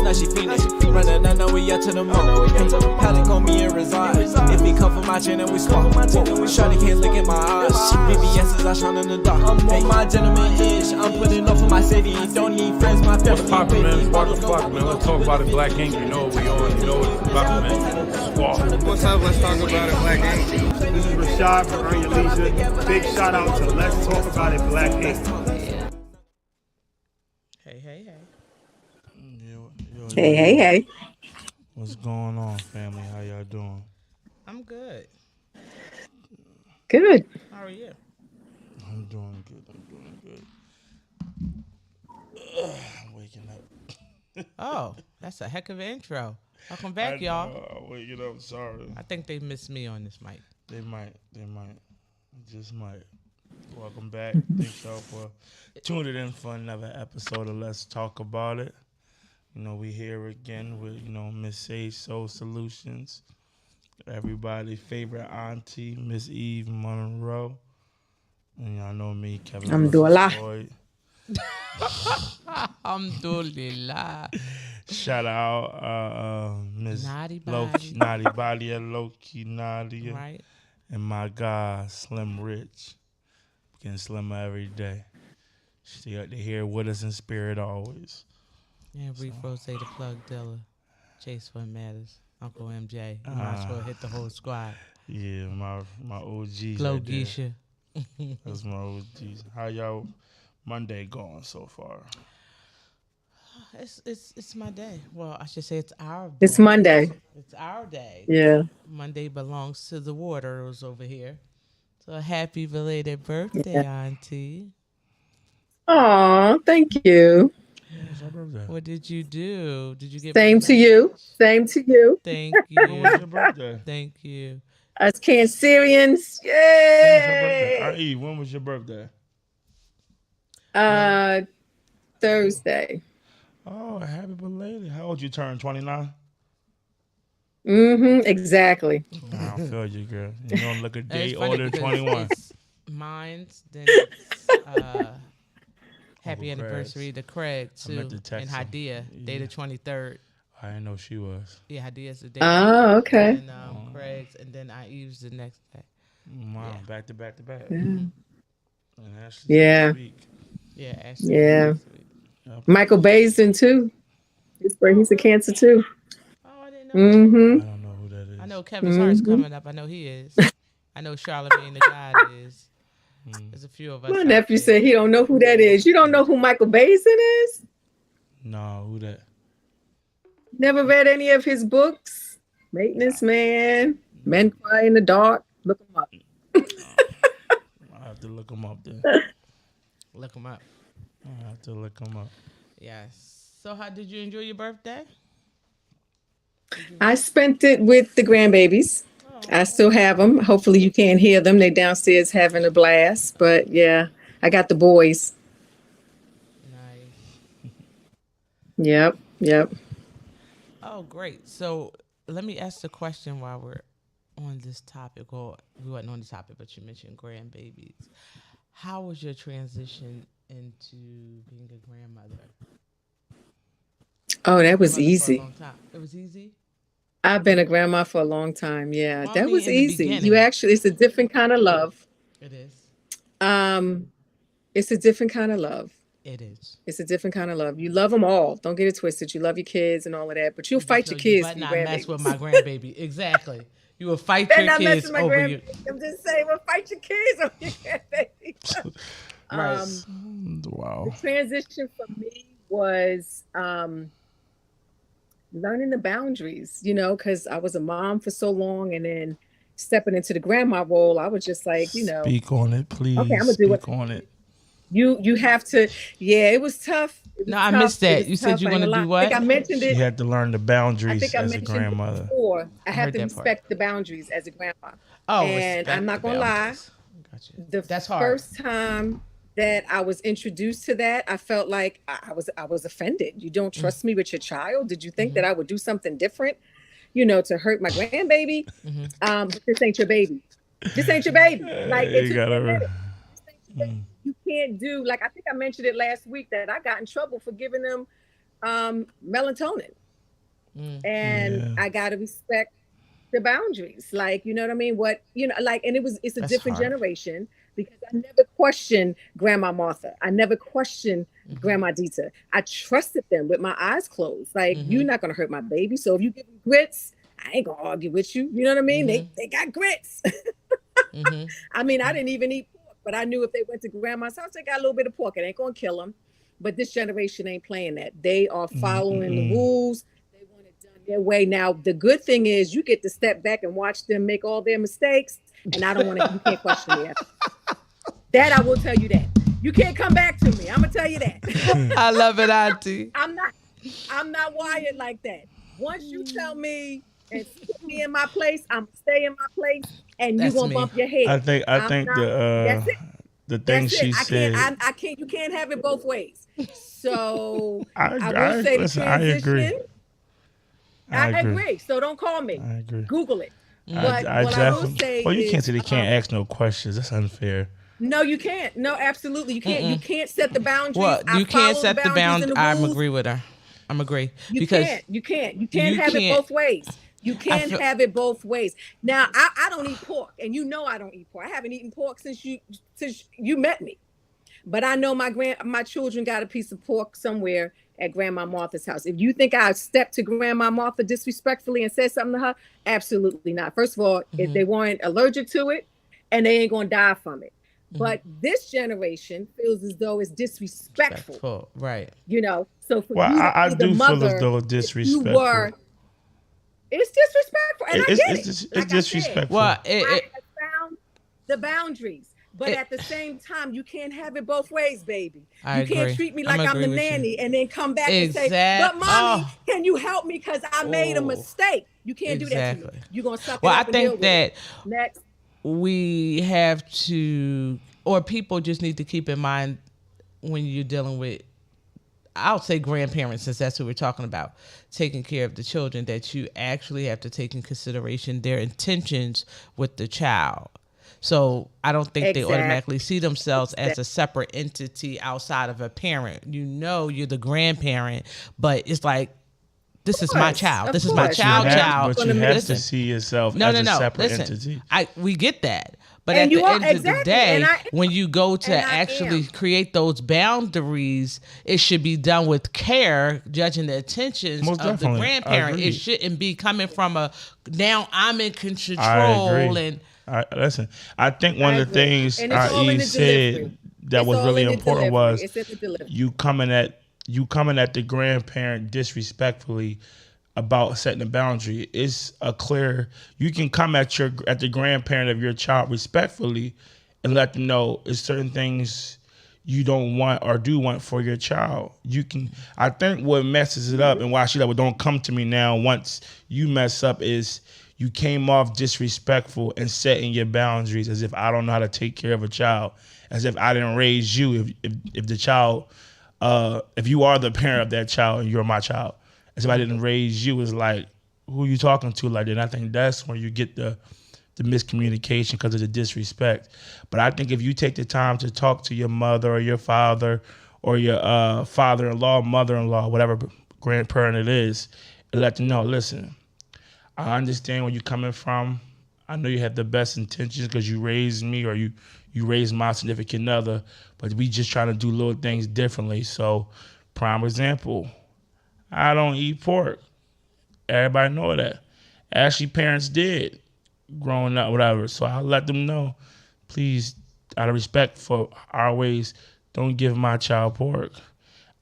Now she feelin'. Running, I know we out to the moon. Pally on me and reside. If he come for my chin and we swap. Shawty can't look at my eyes. BBS is I shine in the dark. I'm on my gentleman-ish. I'm putting up for my city. Don't need friends, my family. What's poppin', man? Spark the fuck, man. Let's talk about it, Black Ink. You know what we on. You know what it's about, man. Squawk. What's up? Let's talk about it, Black Ink. This is Rashad from Earn Your Leisure. Big shout out to Let's Talk About It, Black Ink. Hey. Hey. What's going on, family? How y'all doing? I'm good. Good. How are you? I'm doing good. I'm waking up. Oh, that's a heck of an intro. Welcome back, y'all. Waking up, sorry. I think they missed me on this mic. They might. Just might. Welcome back. Thanks y'all for tuning in for another episode of Let's Talk About It. You know, we here again with, Miss Sage Soul Solutions. Everybody's favorite auntie, Miss Eve Monroe. And y'all know me, Kevin. Alhamdulillah. Alhamdulillah. Shout out Miss Naughty Nadia, Loki Nadia. Right. And my guy, Slim Rich. Getting slimmer every day. They here with us in spirit always. Yeah, Reef Rose, the plug dealer. Chase Fun Matters. Uncle MJ. You might as well hit the whole squad. Yeah, my OGs. Glow right there. Geisha. That's my OGs. How y'all Monday going so far? It's my day. Well, I should say it's our day. It's Monday. It's our day. Yeah. Monday belongs to the waters over here. So happy belated birthday, Auntie. Aw, thank you. It's our birthday. What did you do? Did you get Same to you. Thank When was your you. birthday? Thank you. Us Cancerians. Yay! Eve, when was your birthday? Thursday. Oh, happy belated. How old you turn? 29? Exactly. I feel you, girl. You don't look a And day it's funny older than because 21. it's mine's, then it's happy Uncle anniversary to Craig, I meant too. to text And him. Hadia, day the 23rd. I didn't know she was. Yeah, Hadia's the day. Oh, okay. And Craig's, and then Eve's the next day. Wow, Yeah. back to back to back. Yeah. And Ashley's Yeah. next week. Yeah, Ashley. Yeah. next week. Yep. Michael Basin, too. He's a Cancer, too. Oh, I didn't know. I don't know who that is. I know Kevin's Hart's coming up. I know he is. I know Charlamagne the God is. There's a few of us. My out nephew there. said he don't know who that is. You don't know who Michael Basin is? No, who that? Never read any of his books? Maintenance Man, Men Cry in the Dark. Look him up. I have to look him up then. Look him up. I have to look him up. Yes. So how did you enjoy your birthday? I spent it with the grandbabies. I still have them. Hopefully you can't hear them. They downstairs having a blast. But yeah, I got the boys. Nice. Yep. Oh, great. So let me ask the question while we're on this topic. Or we wasn't on the topic, but you mentioned grandbabies. How was your transition into being a grandmother? Oh, that was Grandmother for a easy. long time. It was easy? I've been a grandma for a long time. Yeah, Well, I that mean, was in the easy. beginning. You actually, it's a different kind of love. It is. It's a different kind of love. It is. It's a different kind of love. You love them all. Don't get it twisted. You love your kids and all of that, but you'll fight So your kids. You for better your not mess with grandbabies. my grandbaby. Exactly. You will fight Better your not mess kids with my over you. grandbabies. I'm just saying, we'll fight your kids over your grandbabies. Right. Wow. The transition for me was learning the boundaries, because I was a mom for so long, and then stepping into the grandma role, I was just like, Speak on it, please. Okay, I'm gonna do Speak what- on it. you have to. Yeah, it was tough. It was No, I tough. missed that. It was You said tough. you're I ain't gonna gonna do lie. I think what? I mentioned She it. had to learn the I boundaries think I as a mentioned it grandmother. before. I have heard to that part. respect the boundaries as a grandma. Oh, And I'm respect not the gonna lie. boundaries. Gotcha. The That's hard. first time that I was introduced to that, I felt like I was offended. You don't trust me with your child? Did you think that I would do something different, to hurt my grandbaby? But this ain't your baby. This ain't your baby. Like, it You took gotta. me a minute. This ain't your baby. You can't do, like, I think I mentioned it last week that I got in trouble for giving them melatonin. And I got to respect the boundaries. Like, you know what I mean? And it's a That's different hard. generation because I never questioned Grandma Martha. I never questioned Grandma Dita. I trusted them with my eyes closed. Like, you're not going to hurt my baby. So if you give me grits, I ain't going to argue with you. You know what I mean? They got grits. I mean, I didn't even eat pork, but I knew if they went to grandma's house, they got a little bit of pork. It ain't going to kill them. But this generation ain't playing that. They are following the rules. They want it done their way. Now, the good thing is you get to step back and watch them make all their mistakes. And I don't want to, you can't question me after that. I will tell you that. You can't come back to me. I'm going to tell you that. I love it, Auntie. I'm not wired like that. Once you tell me and put me in my place, I'm gonna stay in my place, and you're gonna bump your head. I think that's it. the thing That's she it. said. I can't. You can't have it both ways. So I will say listen, the I transition. agree. I agree. So don't call me. I agree. Google it. I What I will definitely. say Well, you can't is, say they can't ask no questions. That's unfair. no, you can't. No, absolutely, you can't. You can't set the boundaries. Well, I you can't follow set the boundaries and bound. I'm rules. agree with her. I'm agree You because can't. You can't you have it can't- both ways. You can't feel- have it both ways. Now, I don't eat pork, and you know I don't eat pork. I haven't eaten pork since you met me. But I know my children got a piece of pork somewhere at Grandma Martha's house. If you think I stepped to Grandma Martha disrespectfully and said something to her, absolutely not. First of all, if they weren't allergic to it, and they ain't gonna die from it. But this generation feels as though it's disrespectful. Right. You know, so for Well, you to I be do the feel mother, as though it's if you disrespectful. were, it's disrespectful, and I get it. It's Like I said, disrespectful. Well, I have found the boundaries, but at the same time, you can't have it both ways, baby. I You can't agree. treat me I'm like I'm the agree with you. nanny and then come back and say, Exact- "But mommy, oh. can you help me? Because I made a Oh. mistake." You can't do that to me. Exactly. You're gonna suck Well, it I up and deal think with that it. Next. we have to, or people just need to keep in mind when you're dealing with, I'll say grandparents, since that's what we're talking about, taking care of the children, that you actually have to take in consideration their intentions with the child. So I don't think they Exactly. automatically see themselves as a separate entity outside of a parent. You know, you're the grandparent, but it's like, this is my course, child. of This is my course. child. But you have Listen. to see yourself No, as no, a no. separate Listen, entity. we get that. But And at you the are- end of the exactly, day, and I- when you go to and I actually am. create those boundaries, it should be done with care, judging the intentions Most of the definitely. I grandparent. agree. It shouldn't be coming from a, now I'm in I control. agree. And Listen, I think one I of the agree. things And it's all in IE the said delivery. that It's was all really in the important delivery. was It's in the delivery. you coming at the grandparent disrespectfully about setting a boundary. It's a clear, you can come at the grandparent of your child respectfully and let them know it's certain things you don't want or do want for your child. You can, I think what messes it up and why she like, well, don't come to me now once you mess up is you came off disrespectful and setting your boundaries as if I don't know how to take care of a child, as if I didn't raise you. If the child, if you are the parent of that child and you're my child, as if I didn't raise you, is like, who you talking to like that? And I think that's when you get the miscommunication because of the disrespect. But I think if you take the time to talk to your mother or your father or your father-in-law, mother-in-law, whatever grandparent it is, and let them know, listen, I understand where you're coming from. I know you have the best intentions because you raised me or you raised my significant other, but we just trying to do little things differently. So, prime example, I don't eat pork. Everybody know that. Actually, parents did growing up, whatever. So I let them know, please, out of respect for our ways, don't give my child pork.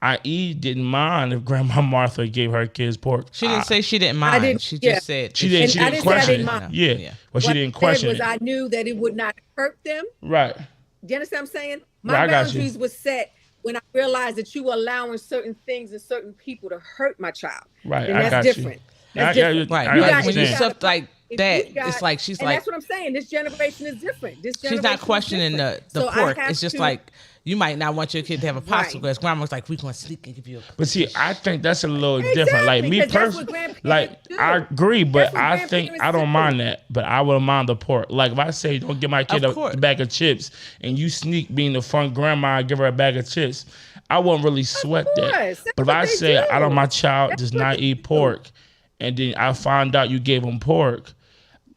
I.e. didn't mind if Grandma Martha gave her kids pork. she didn't say she didn't mind. didn't- She yeah. just said She didn't. She I didn't didn't say I question didn't it. mind. Yeah, but she What didn't I question said was it. I knew that it would not hurt them. Right. Do you understand what I'm saying? Right, My I got you. boundaries were set when I realized that you were allowing certain things and certain people to hurt my child. Right, And I that's got you. different. I That's got you. different. Right. I You Like got- when you you understand. stuff like If that, you got- it's like she's and like, that's what I'm saying. This generation is different. This she's generation not is questioning the different. So I pork. have It's just to- like, you might not want your kid to have a popsicle. Right. Because grandma's like, we're going to sneak and give you a But see, I think that's a little different. Like me 'cause that's what personally, grandparents like do. I agree, but That's what I think grandparents I don't do. mind that. But I would mind the pork. Like if I say don't give my kid Of a course. bag of chips, and you sneak being the front grandma and give her a bag of chips, I wouldn't really sweat course. that. That's But if what I they say do. I don't, my child That's does what not they eat do. pork, and then I find out you gave them pork,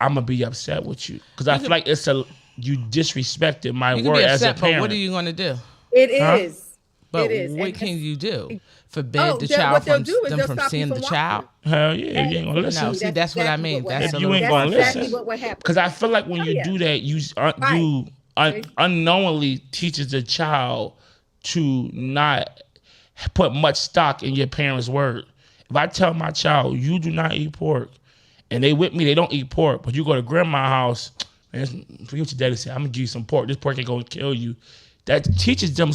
I'm gonna be upset with you because I feel like you disrespected my You can word be as a upset, parent. but what are you gonna do? It is. But It is. what And can you do? Forbid Oh, the what child they'll from do is them they'll from stop you seeing from the watching. child? Hell yeah, you ain't gonna listen. No, see, that's what I mean. what That's If a you little ain't gonna different. exactly listen, what happened. because I feel like when Oh, you yeah. do that, you Right. unknowingly teaches the child to not put much stock in your parents' word. If I tell my child you do not eat pork, and they with me, they don't eat pork, but you go to grandma's house, man, forget what your daddy said. I'm gonna give you some pork. This pork ain't gonna kill you. That teaches them,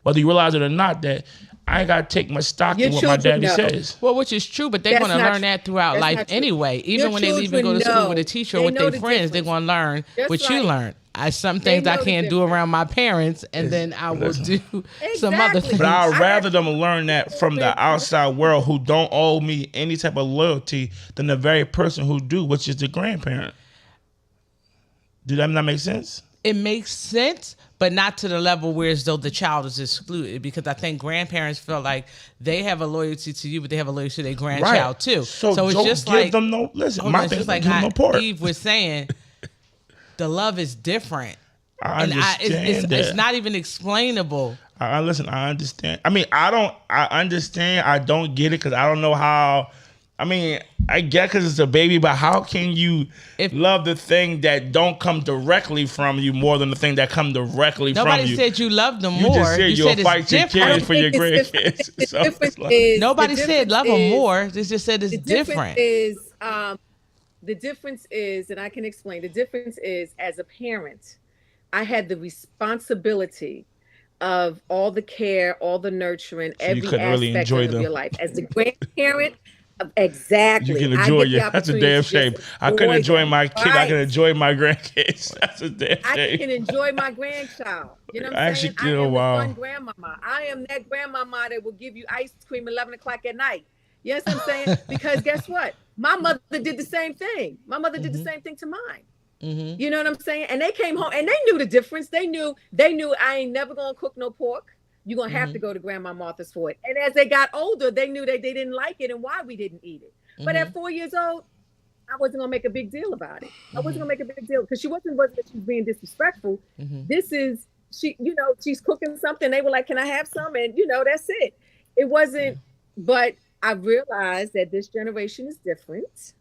whether you realize it or not, that I ain't gotta take much stock Your in what my children daddy know. says. Well, which is true, but they're That's going to not learn true. that throughout That's life not true. anyway. Even Your when they leave and go to children school with a know. teacher They or with know their the friends, they're going to learn That's what you right. learn. Some They things I know the can't do difference. around my parents, and then I will Listen. do some other Exactly. things. But I'd I rather have them learn that from the outside world who don't owe me any type of loyalty than the very person who do, which is the grandparent. Do that not make sense? It makes sense, but not to the level where as though the child is excluded, because I think grandparents feel like they have a loyalty to you, but they have a loyalty to their grandchild too. So it's don't just give like them no. Listen, hold my on, it's thing just is like give them how no pork. Eve was saying, the love is different. I And understand that. it's not even explainable. Listen, I understand. I mean, I understand. I don't get it because I don't know how. I mean, I get because it's a baby, but how can you love the thing that don't come directly from you more than the thing that come directly from you? Nobody said you loved them You more. just said you you'll said it's fight your different. kids for your grandkids. The So it's difference like- is Nobody the said love them difference is- more. They just said it's The different. the difference is, and I can explain. The difference is, as a parent, I had the responsibility of all the care, all the nurturing, So you every couldn't aspect really enjoy of them. your life. As the grandparent, exactly. You can I enjoy get the your. That's a opportunity damn to shame. just I couldn't enjoy them. my kid. I Right. can enjoy my grandkids. That's a damn I shame. can enjoy my grandchild. You know what I I'm actually saying? feel, I am wow. the fun grandmama. I am that grandmama that will give you ice cream 11 o'clock at night. You know what I'm saying? Because guess what? My mother did the same thing. My mother did the same thing to mine. Mm-hmm. You know what I'm saying? And they came home and they knew the difference. They knew I ain't never gonna cook no pork. You're gonna have to go to Grandma Martha's for it. And as they got older, they knew that they didn't like it and why we didn't eat it. But at 4 years old, I wasn't gonna make a big deal about it. I wasn't gonna make a big deal because she wasn't that she was being disrespectful. This is she's cooking something. They were like, "Can I have some?" And that's it. It wasn't. But I realized that this generation is different.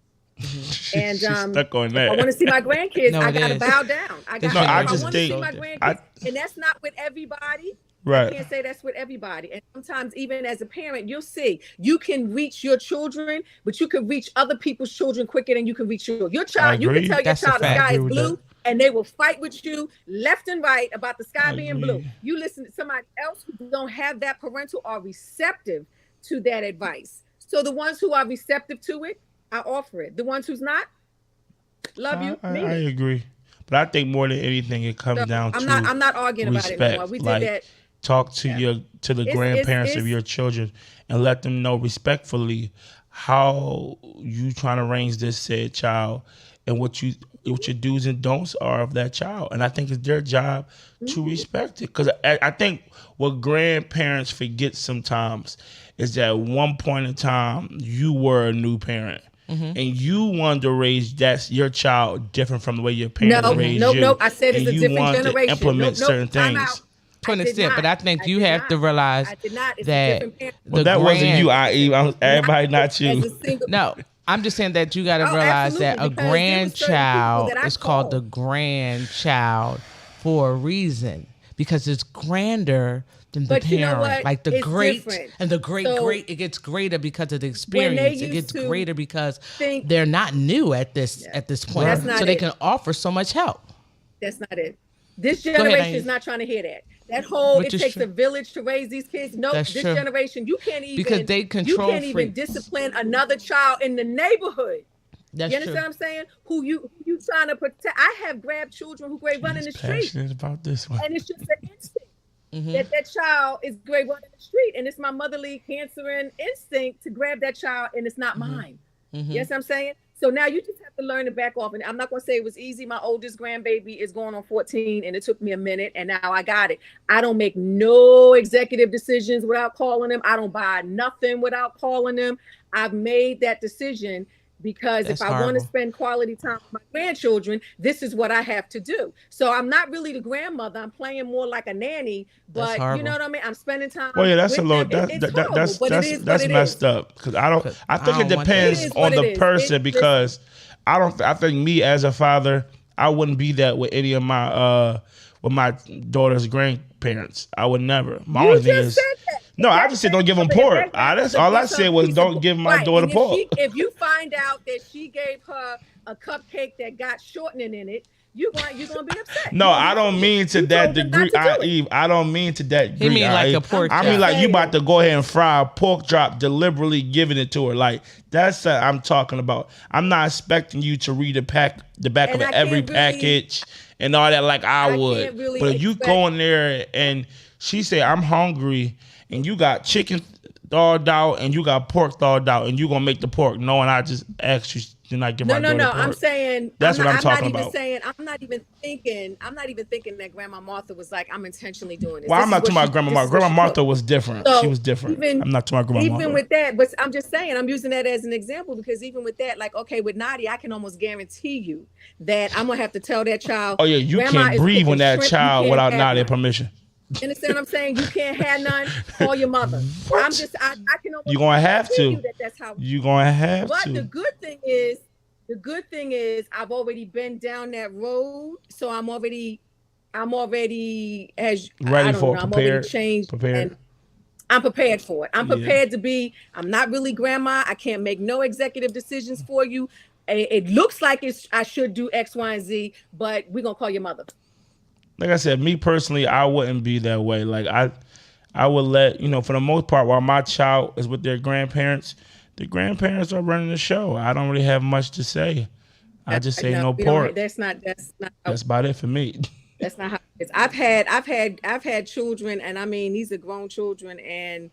And She's stuck on that. if I want to see my grandkids, No, I it gotta is. bow down. I This got. No, I if just want to see think- my grandkids, and that's not with everybody. I Right. can't say that's with everybody. And sometimes even as a parent, you'll see you can reach your children, but you can reach other people's children quicker than you can reach your child. You agree. can tell That's a your child the fact. sky I is agree with blue, and they will fight with you left and right about the sky I being agree. blue. You listen to somebody else who don't have that parental or receptive to that advice. So the ones who are receptive to it, I offer it. The ones who's not, love you, I mean it. agree, but I think more than anything, it comes So down I'm to not arguing respect. about it no more. We did Like, that. talk to the grandparents of it's- your children and let them know respectfully how you trying to raise this said child and what your do's and don'ts are of that child. And I think it's their job to respect it. Because I think what grandparents forget sometimes is that at one point in time, you were a new parent. And you wanted to raise your child different from the way your parents raised you. No. I said it's and a you different wanted generation. to implement certain time things. out. To an I did extent, but I not. think I you did have not. to realize I did not. It's a that different parent. Well, that wasn't you, everybody, not you. As a single, No, I'm just saying that you got to Oh, realize that a absolutely, because there were certain grandchild people that I is called the called. grandchild for a reason, because it's grander than the But you know parent. what? Like the It's great different. and the great, So, it gets greater because of the they experience. It used gets to greater because think- they're not new at this point, That's not so they it. can offer so much help. That's not it. This ahead, generation Amy. is not trying to hear that. That whole Which it is takes true. a village to raise these kids. No, That's this true. generation, you can't even Because they control you can't even freaks. discipline another child in the neighborhood. That's You true. understand what I'm saying? Who you trying to protect? I have grabbed children who grade run in the He's street, passionate about this one. and it's just an instinct that child is grade run in the street, and it's my motherly cancering instinct to grab that child, and it's not mine. Yes, I'm saying. So now you just have to learn to back off. And I'm not going to say it was easy. My oldest grandbaby is going on 14 and it took me a minute and now I got it. I don't make no executive decisions without calling them. I don't buy nothing without calling them. I've made that decision because That's if I want to horrible. spend quality time with my grandchildren, this is what I have to do. So I'm not really the grandmother. I'm playing more like a nanny, That's but you know horrible. what I mean? I'm spending time Well, yeah, that's a with little them. It's that horrible, but it is what that's it messed is. up because I don't. 'Cause I I think it don't want that. It depends is on what the it is. person because I don't. I think me as a father, I wouldn't be that with any of my with my daughter's grandparents. I would never. My You only thing just is said that. no. I just said don't give them pork. That's all I said was don't give my daughter And pork. if you find out that she gave her a cupcake that got shortening in it, you're gonna be upset. No, I don't mean to that told them degree. not to do it. Eve, I don't mean to that degree. He mean like Eve. a pork I mean chop. like you about to go ahead and fry a pork chop, deliberately giving it to her. Like that's what I'm talking about. I'm not expecting you to read the back And of I every can't really- package and all that like I would. can't really But if you expect- go in there and she say I'm hungry and you got chicken thawed out and you got pork thawed out and you gonna make the pork knowing I just asked you to not give my daughter pork. I'm saying That's what I'm talking not about. even saying I'm not even thinking that Grandma Martha was like, I'm intentionally doing this. Well, This I'm is not what talking about she- Grandma this Martha. is what Grandma she Martha took. was different. So, She was different. even- I'm not talking about Grandma Martha. Even with that, but I'm just saying, I'm using that as an example because even with that, like, okay, with Nadia, I can almost guarantee you that I'm gonna have to tell that child. Oh yeah, you Grandma can't is breathe cooking when that shrimp, you child can't without have Nadia none. permission. You understand what I'm saying? You can't have none. Call your mother. I can almost You gonna have guarantee to. you that's how. You gonna have But to. the good thing is, I've already been down that road, so I'm already as Ready I don't for know, I'm prepared. already changed. Prepared. And I'm prepared for it. I'm Yeah. prepared to be. I'm not really grandma. I can't make no executive decisions for you. It looks like I should do X, Y, and Z, but we're gonna call your mother. Like I said, me personally, I wouldn't be that way. Like I would let for the most part, while my child is with their grandparents, the grandparents are running the show. I don't really have much to say. I just say no we don't- pork. That's not. That's about it for me. That's not how it is. I've had children, and I mean these are grown children, and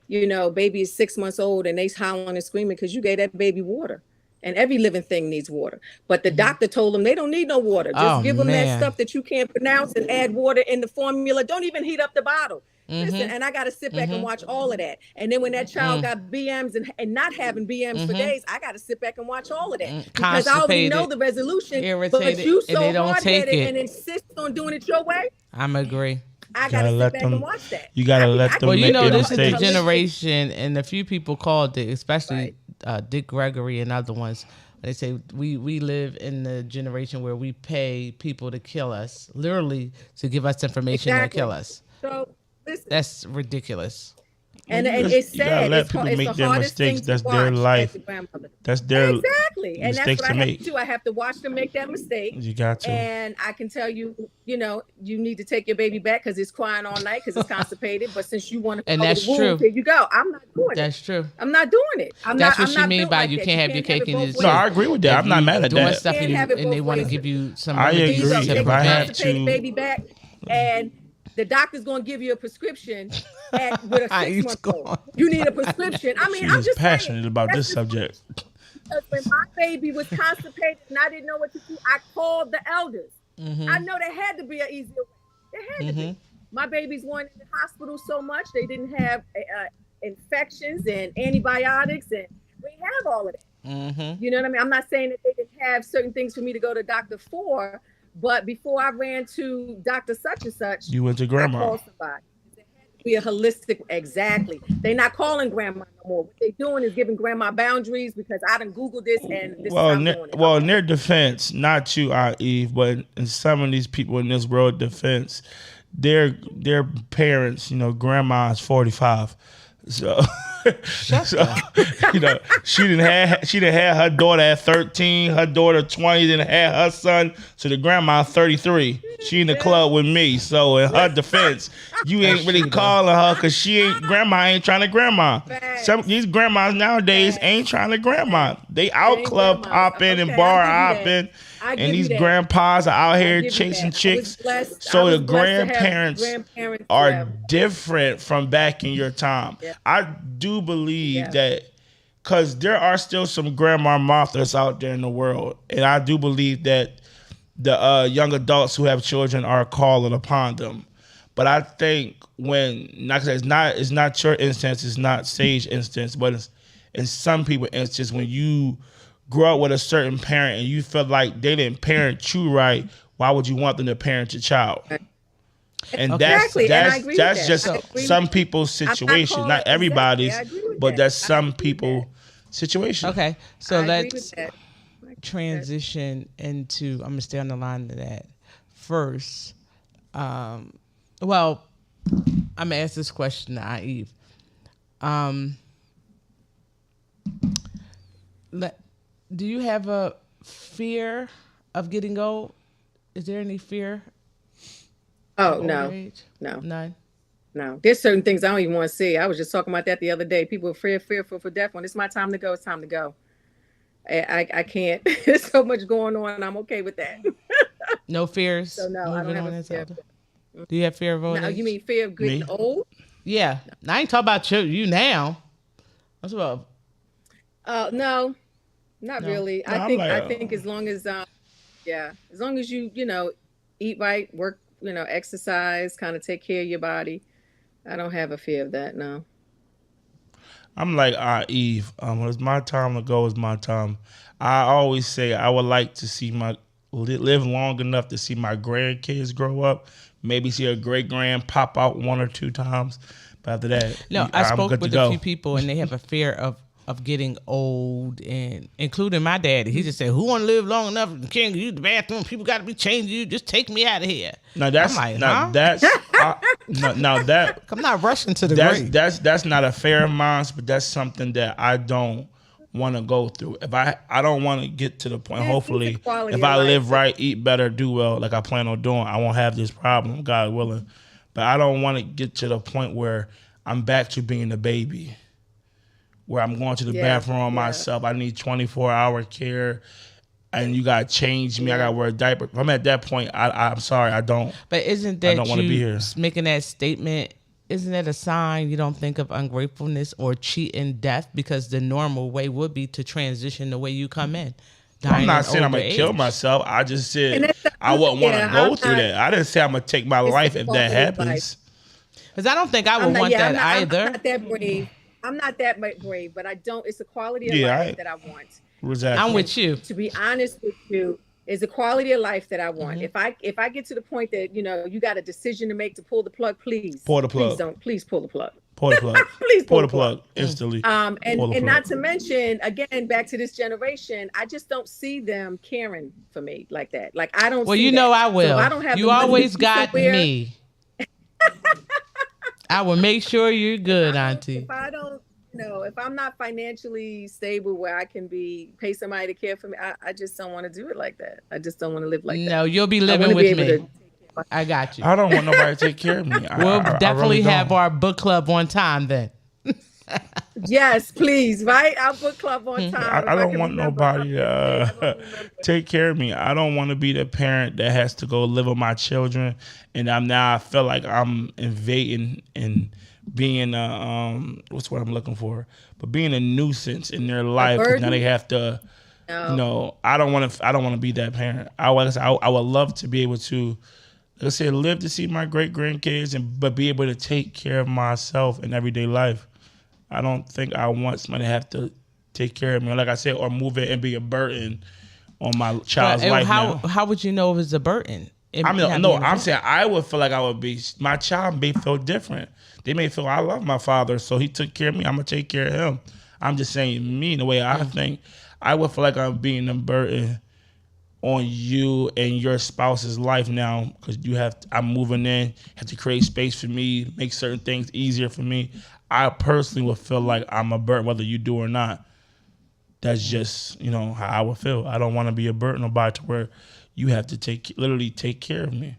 baby is 6 months old, and they howling and screaming because you gave that baby water, and every living thing needs water. But the doctor told them they don't need no water. Just give them that stuff that you can't pronounce and add water in the formula. Don't even heat up the bottle. Listen, and I got to sit back and watch all of that. And then when that child got BMs and not having BMs for days, I got to sit back and watch all of that because I already know the resolution. irritated, but you and they so don't take hard-headed it. and insist on doing it your way. I'm agree. I gotta gotta let sit back them- and watch that. you gotta let them Well, you make know, their this is the mistakes. generation, and a few people called it, especially Dick Gregory and other ones. They say we live in the generation where we pay people to kill us, literally to give us information to Exactly. kill us. So listen, That's ridiculous. and You it's gotta sad. let It's people it's make the their hardest mistakes. thing to That's their watch life. as a grandmother. That's their Exactly, and that's mistakes what to I have make. to do. I have to watch them make that mistake. You got to. And I can tell you, you need to take your baby back because it's crying all night because it's constipated. But since you want to And follow that's the rules, true. here you go. I'm not doing it. That's true. I'm not doing it. That's what I'm she not mean built by like you that. can't have your have cake it and both eat it ways. No, I agree with that. If I'm not you mad at doing that. stuff Can't and, have it and they both want to ways. give you some I remedies agree. to Take If a I had prevent. constipated to- baby back, and the doctor's gonna give you a prescription with a I used 6 to month go old. You need a prescription. I mean, She I'm is just passionate saying, about that's this just- subject. Because when my baby was constipated and I didn't know what to do, I called the elders. I know there had to be an easier way. There had to be. My babies weren't in the hospital so much. They didn't have infections and antibiotics, and we have all of that. You know what I mean? I'm not saying that they didn't have certain things for me to go to doctor for, but before I ran to Dr. Such and Such, You went to I grandma. called somebody. It had to be a holistic, exactly. They're not calling grandma no more. What they're doing is giving grandma boundaries because I done Googled this and this is how I'm doing it. In their defense, not you, Eve, but in some of these people in this world defense, their parents, grandma is 45. So, she didn't have her daughter at 13, her daughter 20, didn't have her son. So the grandma 33. She in the club with me. So in her defense, you ain't really calling her because grandma ain't trying to grandma. Some these grandmas nowadays ain't trying to grandma. They out Ain't club grandmas. hopping and Okay, bar I give you hopping. I give And you these that. grandpas are out here give you chasing that. I chicks. was blessed- I So was the blessed to have grandparents are forever. different from back in your time. Yeah. I do believe Yeah. that because there are still some grandma Marthas out there in the world. And I do believe that the young adults who have children are calling upon them. But I think when, like I said, it's not your instance, it's not Sage instance, but And some people, it's just when you grow up with a certain parent and you feel like they didn't parent you right, why would you want them to parent your child? And Exactly, and I agree with that's that. just I agree some with people's I'm not situation, calling not everybody's, exactly. I agree with but that. that's I some agree with people that. situation. Okay, so I agree with let's that. transition into. I'm gonna stay on the line to that first. Well, I'm gonna ask this question to Eve. Do you have a fear of getting old? Is there any fear? Oh of no, older age? no, None. no. There's certain things I don't even want to see. I was just talking about that the other day. People are fearful for death. When it's my time to go, it's time to go. I can't. There's so much going on. I'm okay with that. No fears. So no, I don't moving have on a as fear. elder? Do you have fear of old No, age? you mean fear of getting Me? old? Yeah. I ain't talking about you now. That's about. No, not No. really. No, I'm like, I think as long as as long as you eat right, work, exercise, kind of take care of your body. I don't have a fear of that. No. I'm like, Eve. When it's my time to go, it's my time. I always say I would like to see live long enough to see my grandkids grow up. Maybe see a great grand pop out 1 or 2 times. But after that, No, I I'm spoke good with to a go. few people and they have a fear of getting old, and including my daddy. He just said, "Who want to live long enough and can't use the bathroom? People got to be changing you. Just take me out of here." Now that's I'm like, now huh? that's now that I'm not rushing to the grave. that's not a fear of mine, but that's something that I don't want to go through. If I don't want to get to the point. Yeah, it's a Hopefully, quality if of I live life. right, eat better, do well, like I plan on doing, I won't have this problem, God willing. But I don't want to get to the point where I'm back to being a baby, where I'm going to the bathroom on myself. I need 24-hour care, and you got to change me. I got to wear a diaper. If I'm at that point, I'm sorry, I don't. But isn't I that don't want to be here. making that statement? Isn't that a sign you don't think of ungratefulness or cheating death? Because the normal way would be to transition the way you come in. I'm not saying I'm older going to kill age. myself. I just said And it's I wouldn't want to yeah, go I'm through not- that. I didn't say I'm going to take my It's life the if that quality of happens. Because I don't think I would I'm not, want yeah, that I'm either. not that brave. I'm not that brave, but I don't. It's the quality of Yeah, life that I want. Exactly. I'm with you. To be honest with you, is the quality of life that I Mm-hmm. want. If I get to the point that you got a decision to make to pull the plug, please Pull the plug. please pull the plug. Pull the plug. Please Pull the plug instantly. And Pull the and plug. not to mention, again, back to this generation, I just don't see them caring for me like that. Like I don't. Well, see you know that. I will. So I don't have You the money to always be got somewhere. me. I will make sure you're good, Auntie. If I don't, if I'm not financially stable where I can pay somebody to care for me, I just don't want to do it like that. I just don't want to live like that. No, you'll be I living wanna be with able me. to- I got you. I don't want nobody to take care of me. We'll I definitely really have don't. our book club on time then. Yes, please. Right, our book club on time. I if don't can want remember. nobody to I don't remember. take care of me. I don't want to be the parent that has to go live with my children, and I feel like I'm invading and being what's what I'm looking for, but being a nuisance in their life. 'Cause now burden? they have to. No, I don't want to be that parent. I would love to be able to, like I said, live to see my great grandkids, but be able to take care of myself in everyday life. I don't think I want somebody to have to take care of me, like I said, or move it and be a burden on my child's life now. How would you know if it's a burden? I'm saying I would feel like I would be. My child may feel different. They may feel I love my father, so he took care of me. I'm gonna take care of him. I'm just saying me, the way I think. I would feel like I'm being a burden on you and your spouse's life now, because I'm moving in, have to create space for me, make certain things easier for me. I personally would feel like I'm a burden, whether you do or not. That's just, how I would feel. I don't want to be a burden about to where you have to literally take care of me.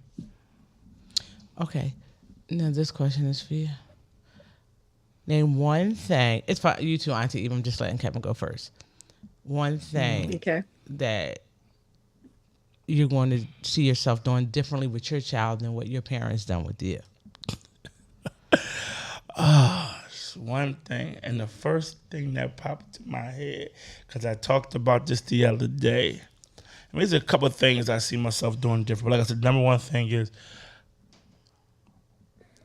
Okay. Now this question is for you. Name one thing. It's for you too, Auntie Eve. I'm just letting Kevin go first. One thing that you're going to see yourself doing differently with your child than what your parents done with you. One thing, and the first thing that popped in my head, because I talked about this the other day. There's a couple of things I see myself doing different. But like I said, number one thing is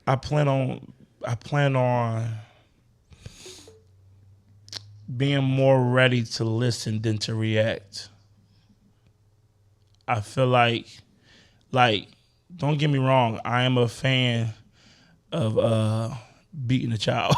I plan on being more ready to listen than to react. I feel like, don't get me wrong, I am a fan of beating a child.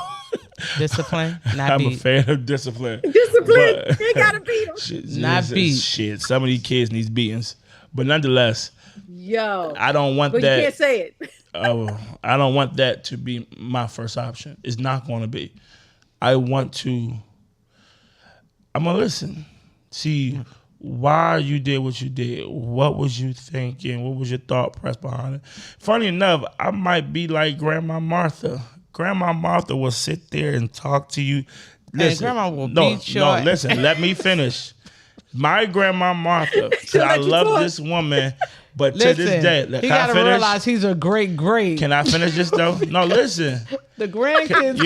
Discipline, not I'm beat. a fan of discipline. Discipline. But- They gotta beat them. Not beat. Shit, some of these kids needs beatings. But nonetheless, Yo. I don't want But that. you can't say it. I don't want that to be my first option. It's not going to be. I'm going to listen. See why you did what you did. What was you thinking? What was your thought process behind it? Funny enough, I might be like Grandma Martha. Grandma Martha will sit there and talk to you. Listen, Grandma will beat your ass. listen, let me finish. My Grandma Martha, 'cause I love this woman, but to this day, he gotta realize he's a great. Can I finish this though? No, listen. The grandkids.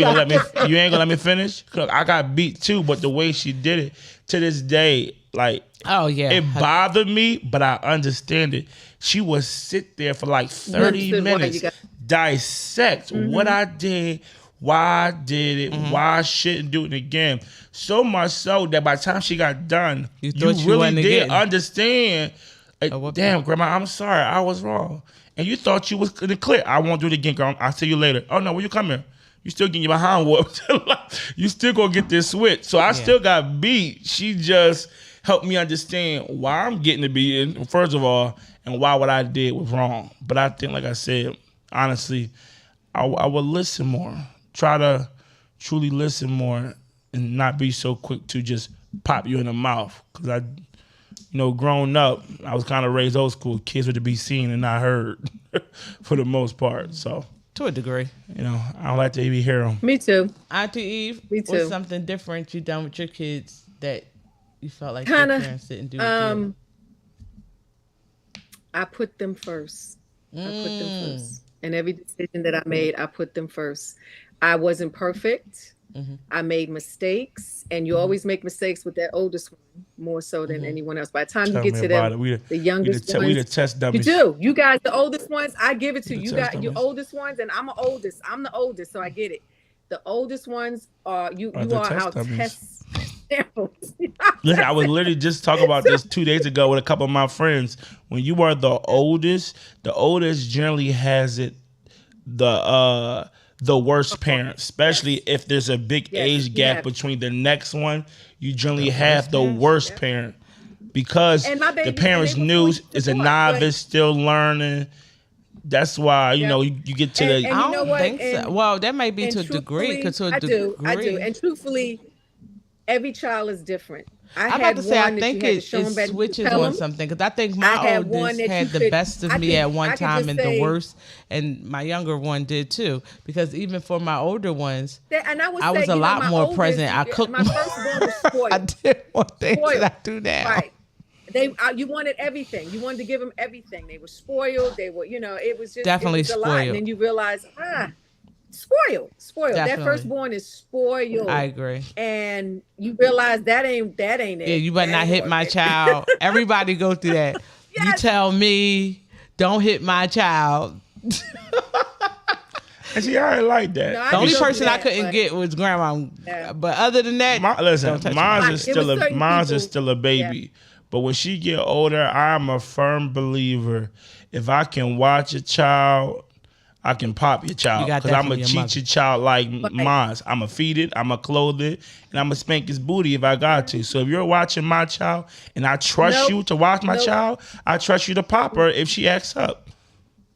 You ain't gonna let me finish? 'Cause I got beat too, but the way she did it, to this day, like, oh yeah, it bothered me, but I understand it. She would sit there for like 30 minutes, dissect what I did, why I did it, why I shouldn't do it again. So much so that by the time she got done, you really did understand. Like, damn, Grandma, I'm sorry, I was wrong. And you thought you was in the clear. I won't do it again, Grandma. I'll see you later. Oh no, when you come here, you still getting your behind whooped. You still gonna get this switch. So I still got beat. She just helped me understand why I'm getting the beating, first of all, and why what I did was wrong. But I think, like I said, honestly, I would listen more. Try to truly listen more and not be so quick to just pop you in the mouth. Because growing up, I was kind of raised old school. Kids were to be seen and not heard for the most part. So, to a degree, I don't like to even hear them. Me too. Auntie Eve, Me too. what's something different you done with your kids that you felt like your parents didn't do? I put them first. And every decision that I made, I put them first. I wasn't perfect. I made mistakes, and you always make mistakes with that oldest one more so than anyone else. By the time you get to them, the youngest ones, we the test dummies. you do. You guys, the oldest ones, I give it to you. You got your oldest ones, and I'm the oldest. I'm the oldest, so I get it. The oldest ones are you are our test samples. Listen, I was literally just talking about this 2 days ago with a couple of my friends. When you are the oldest generally has it the worst parent, especially if there's a big age gap between the next one. You generally have the worst parent because the parent's new, is a novice, still learning. That's why you get to the. I don't think so. Well, that might be to a degree. I do. And truthfully, every child is different. I'm about to say, I think it switches on something, because I think my oldest had the best of me at one time and the worst, and my younger one did too. Because even for my older ones, I was a lot more present. I cooked. My firstborn was spoiled. I did more things than I do now. Right. You wanted everything. You wanted to give them everything. They were spoiled. They were, it was just definitely it was a lot. spoiled. And then you realize, spoiled. Definitely. That firstborn is spoiled. I agree. And you realize that ain't it. Yeah, you better not hit my child. Everybody go through that. Yes. You tell me, don't hit my child. And see, I ain't like that. No, the only person I couldn't get was grandma. Yeah. But other than that, mine's is still a baby. Yeah. But when she get older, I'm a firm believer. If I can watch a child, I can pop your child, because I'm going to treat your child like mine. I'm going to feed it, I'm going to clothe it, and I'm going to spank his booty if I got to. So if you're watching my child and I trust you to watch my child, I trust you to pop her if she acts up.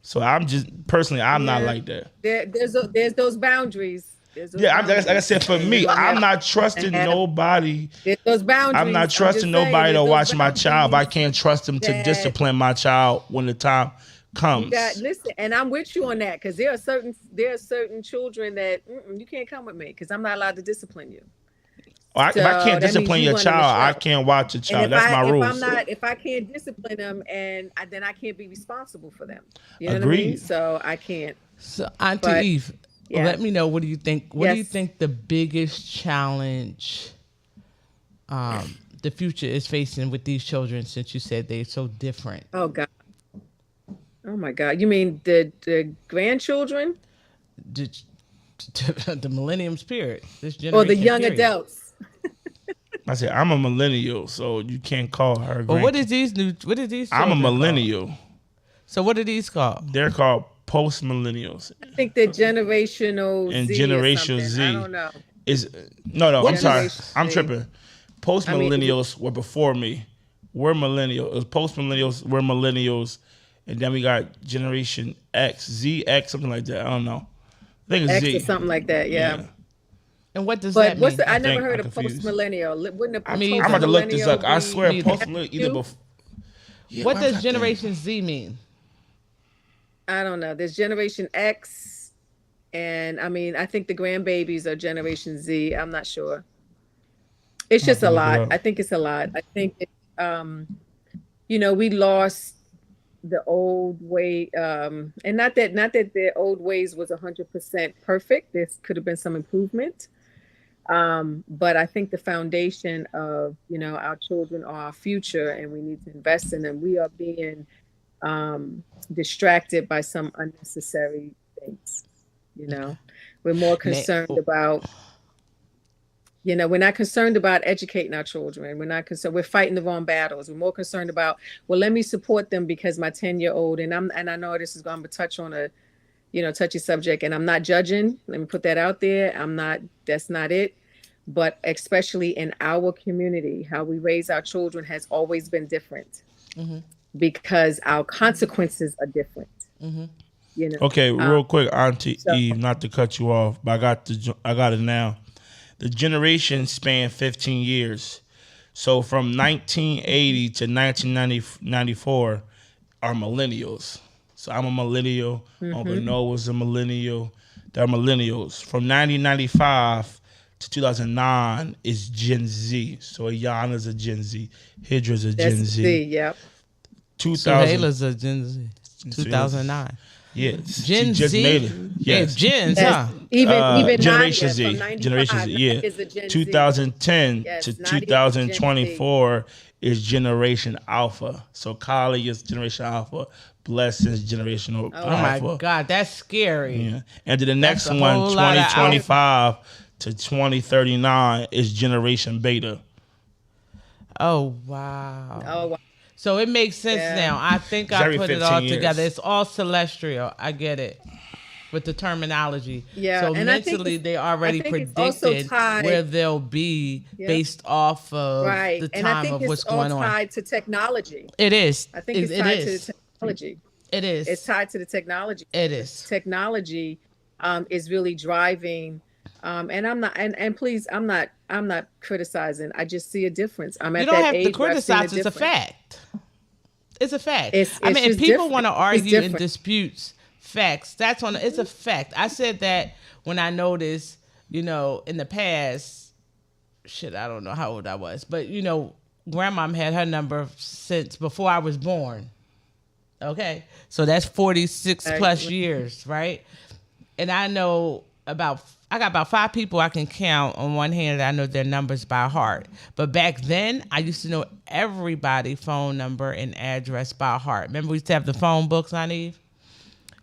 So I'm just, personally, I'm not like that. There's those boundaries. Like I said, for me, I'm not trusting nobody. Those boundaries. I'm not trusting nobody to watch my child if I can't trust them to discipline my child when the time comes. Listen, and I'm with you on that, because there are certain children that you can't come with me because I'm not allowed to discipline you. If I can't discipline your child, I can't watch your child. That's my rule. If I can't discipline them, then I can't be responsible for them. You know Agreed. what I mean? So I can't. So Auntie Eve, let me know, what do you think? What do you think the biggest challenge the future is facing with these children, since you said they're so different? Oh God. Oh my God. You mean the grandchildren? The millennium spirit. This generation. Or the young adults. I said I'm a millennial, so you can't call her. But what is these new? What is these? I'm a children millennial. called? So what are these called? They're called post millennials. I think they're generational And Z generational or Z. I don't know. No, I'm sorry. Generation I'm Z. tripping. Post millennials were before me. We're millennials. Post millennials, we're millennials. And then we got Generation X, ZX, something like that. I don't know. I think it's X Z. or something like that. Yeah. And what does But that what's mean? I I never think heard I'm of confused. post millennial. Wouldn't a I mean, I'm about to look this up. I post-millennial swear, be post millennial either you? before. Yeah, What why does was I thinking? Generation Z mean? I don't know. There's Generation X, and I mean, I think the grandbabies are Generation Z. I'm not sure. It's just a look it lot. up. I think it's a lot. I think, we lost the old way, and not that the old ways was 100% perfect. There could have been some improvement, but I think the foundation of our children are our future, and we need to invest in them. We are being distracted by some unnecessary things. We're more concerned about. We're not concerned about educating our children. We're not concerned. We're fighting the wrong battles. We're more concerned about, well, let me support them because my 10-year-old, and I know this is going to touch on a, touchy subject, and I'm not judging. Let me put that out there. That's not it. But especially in our community, how we raise our children has always been different because our consequences are different. Okay, real quick, Auntie Eve, not to cut you off, but I got it now. The generation spanned 15 years. So from 1980 to 1994 are millennials. So I'm a millennial. Uncle Noah was a millennial. They're millennials. From 1995 to 2009 is Gen Z. So Ayana's a Gen Z. Hydra's a Gen Z. Yep. 2000. Suhaila's a Gen Z. 2009. Yes. Gen she just Z? made it. Yes. Yeah, Gens, huh? Even Generation Nadia Z. from 95, Generation Z. Nadia Yeah. is a Gen Z. 2010 Yes, to Nadia is Gen Z. 2024 is Generation Alpha. So Kali is Generation Alpha. Blessings Generational Oh my Alpha. God, that's scary. Yeah. And then the next a one, whole lot of 2025 to 2039 is Generation Beta. Oh wow. Oh, wow. So it makes sense Yeah. now. I think It's I every put it 15 all years. together. It's all celestial. I get it. With the terminology. Yeah, So and I think mentally it's- they already I think it's also predicted tied- where they'll be Yeah. based off of Right. the And I time think of it's what's all going on. tied to technology. It is. I think It it's tied is. to the technology. It is. It's tied to the technology. It is. Technology is really driving. And I'm not. And please, I'm not criticizing. I just see a difference. I'm at You don't that have age to where I've seen criticize. It's a difference. fact. It's a fact. It's I mean, if just people different. want to It's argue and different. disputes facts, it's a fact. I said that when I noticed, in the past, I don't know how old I was, but grandmom had her number since before I was born. Okay. So that's 46 plus years, right? And I got about 5 people I can count on one hand that I know their numbers by heart. But back then, I used to know everybody's phone number and address by heart. Remember we used to have the phone books on Eve?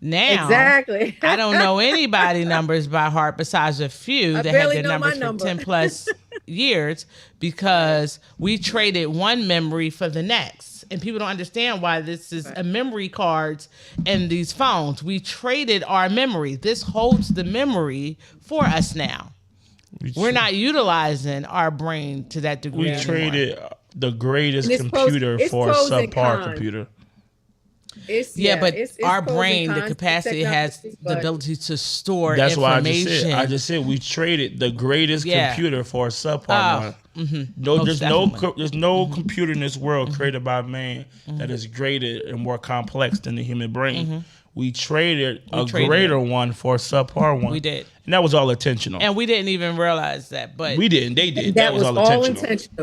Now, Exactly. I don't know anybody numbers by heart besides a few that had barely their know my numbers for number. 10 plus years because we traded one memory for the next. And people don't understand why this is a memory cards and these phones. We traded our memory. This holds the memory for us now. We're not utilizing our brain to that degree. We anymore. traded the greatest And it's pros- computer it's for a pros and subpar cons. computer. But it's our pros and brain, the cons to capacity has technology, the but- ability to store That's why information. I just said we traded the greatest Yeah. computer for a subpar one. No, Most there's definitely. no computer in this world created by man that is greater and more complex than the human brain. We traded a greater one for a subpar one. We did. And that was all intentional. And we didn't even realize that. But We didn't. They did. That was all intentional.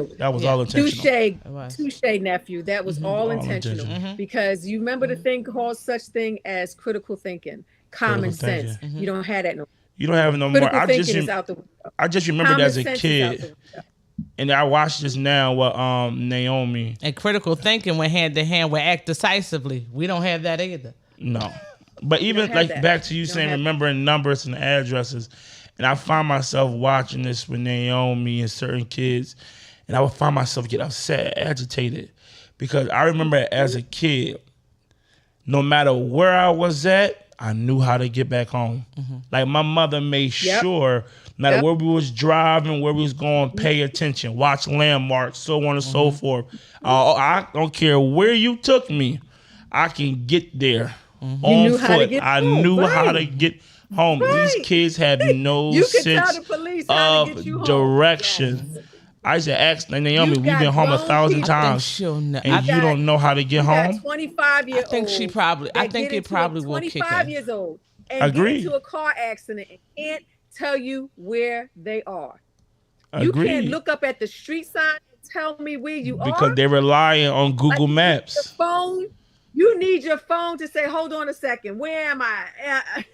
intentional. That was all intentional. Touche, nephew. That was all intentional. Because you remember the thing called such thing as critical thinking, common Critical sense. thinking. You don't have that no more. You don't have it no more. Critical I thinking is out the window. just remembered Common as a sense is out the kid, window. and I watched this now with Naomi. and critical thinking went hand in hand with act decisively. We don't have that either. No. But even don't have like that. back to you You don't saying have- remembering numbers and addresses, and I find myself watching this with Naomi and certain kids, and I would find myself get upset, agitated, because I remember as a kid, no matter where I was at, I knew how to get back home. Like my mother made sure, no matter where we was driving, where we was going, pay attention, watch landmarks, so on and so forth. I don't care where you took me, I can get there on foot. I knew how to get home. These kids have no sense of direction. Yes. I used to ask Naomi, we've been home 1,000 times, and you don't know how to get home? 25-year-old. I think she probably. I think it probably will kick in. 25 years old and Agreed. get into a car accident and can't tell you where they are. You Agreed. can't look up at the street sign and tell me where you are. Because they're relying on Google Your Maps. phone. You need your phone to say, "Hold on a second. Where am I?"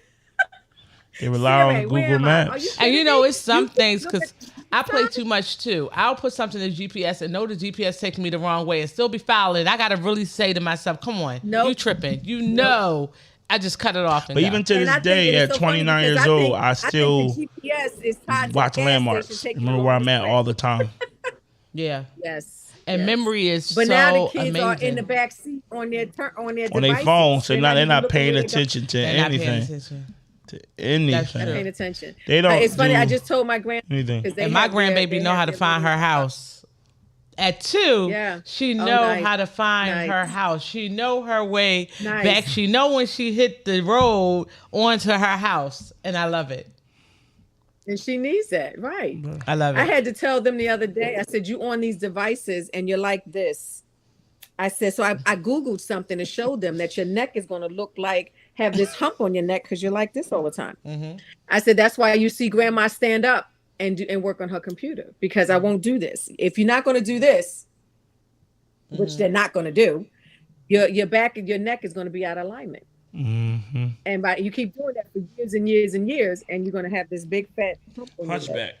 They rely on Siri, where Google am I? Are Maps. And you know, it's some things look at because I play too much too. I'll put something in GPS and know the GPS taking me the wrong way and still be following. I gotta really say to myself, "Come on, Nope. you tripping? You know." I just cut it off. And But go. even to And I this think day, it is at so funny 29 because years old, I think still the GPS is tied to watch the gas landmarks. station, take you Remember where I'm along at the all way. the time. Yeah. Yes. And yes. memory is But so now the kids amazing. are in the back seat on their On their devices. phone, so now they're even not looking paying where they go. attention to They're not paying anything. attention. To They're not anything. paying attention. They don't It's funny. do I just told my anything. because And my grandbaby know how to find her house. At 2, Yeah. she Oh, know nice. how to find Nice. her house. She know her way Nice. back. She know when she hit the road onto her house, and I love it. And she needs that, right? I love it. I had to tell them the other day. I said, "You on these devices and you're like this." I said, so I Googled something to show them that your neck is going to look like, have this hump on your neck because you're like this all the time. I said, that's why you see grandma stand up and work on her computer, because I won't do this. If you're not going to do this, which they're not going to do, your back and your neck is going to be out of alignment. And you keep doing that for years and years and years, and you're going to have this big fat hump on your neck. Hunchback.